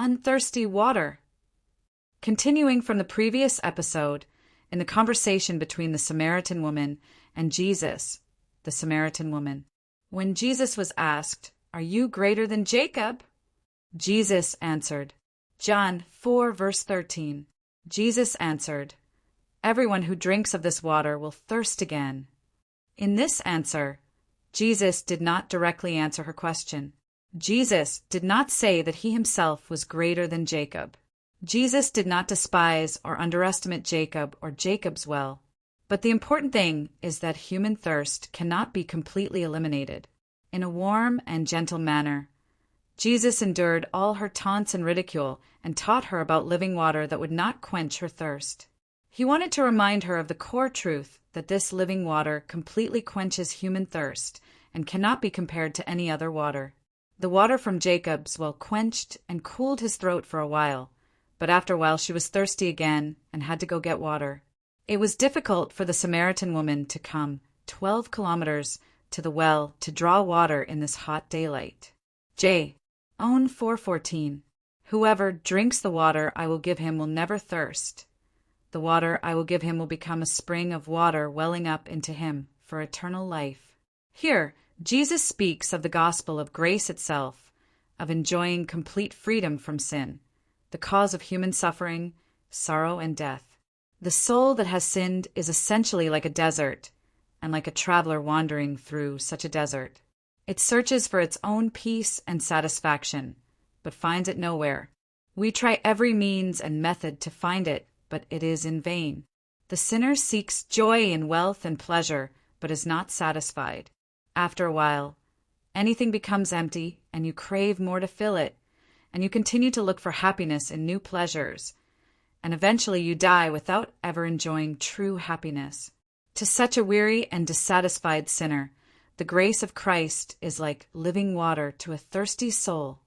Unthirsty Water. Continuing from the previous episode, in the conversation between the Samaritan woman and Jesus, the Samaritan woman, when Jesus was asked, "Are you greater than Jacob?" Jesus answered, John 4 verse 13, Jesus answered, "Everyone who drinks of this water will thirst again." In this answer, Jesus did not directly answer her question. Jesus did not say that he himself was greater than Jacob. Jesus did not despise or underestimate Jacob or Jacob's well. But the important thing is that human thirst cannot be completely eliminated. In a warm and gentle manner, Jesus endured all her taunts and ridicule and taught her about living water that would not quench her thirst. He wanted to remind her of the core truth that this living water completely quenches human thirst and cannot be compared to any other water. The water from Jacob's well quenched and cooled his throat for a while, but after a while she was thirsty again and had to go get water. It was difficult for the Samaritan woman to come 12 kilometers to the well to draw water in this hot daylight. John 4:14. Whoever drinks the water I will give him will never thirst. The water I will give him will become a spring of water welling up into him for eternal life. Here, Jesus speaks of the gospel of grace itself, of enjoying complete freedom from sin, the cause of human suffering, sorrow, and death. The soul that has sinned is essentially like a desert, and like a traveler wandering through such a desert. It searches for its own peace and satisfaction, but finds it nowhere. We try every means and method to find it, but it is in vain. The sinner seeks joy in wealth and pleasure, but is not satisfied. After a while, anything becomes empty, and you crave more to fill it, and you continue to look for happiness in new pleasures, and eventually you die without ever enjoying true happiness. To such a weary and dissatisfied sinner, the grace of Christ is like living water to a thirsty soul.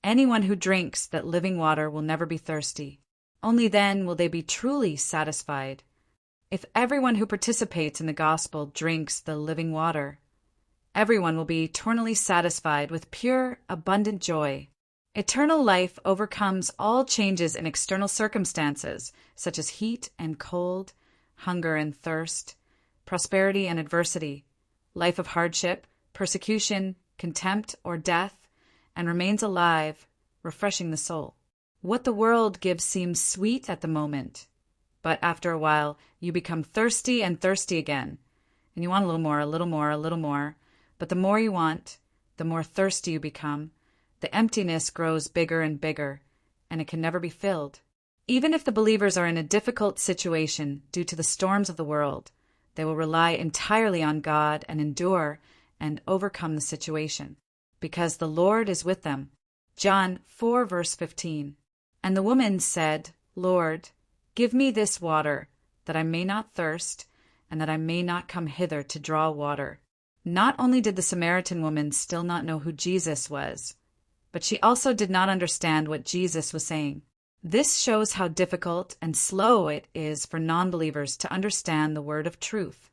Anyone who drinks that living water will never be thirsty. Only then will they be truly satisfied. If everyone who participates in the gospel drinks the living water, everyone will be eternally satisfied with pure, abundant joy. Eternal life overcomes all changes in external circumstances, such as heat and cold, hunger and thirst, prosperity and adversity, life of hardship, persecution, contempt, or death, and remains alive, refreshing the soul. What the world gives seems sweet at the moment, but after a while you become thirsty and thirsty again, and you want a little more, a little more, a little more. But the more you want, the more thirsty you become. The emptiness grows bigger and bigger, and it can never be filled. Even if the believers are in a difficult situation due to the storms of the world, they will rely entirely on God and endure and overcome the situation, because the Lord is with them. John 4 verse 15. And the woman said, "Lord, give me this water, that I may not thirst, and that I may not come hither to draw water." Not only did the Samaritan woman still not know who Jesus was, but she also did not understand what Jesus was saying. This shows how difficult and slow it is for non-believers to understand the word of truth.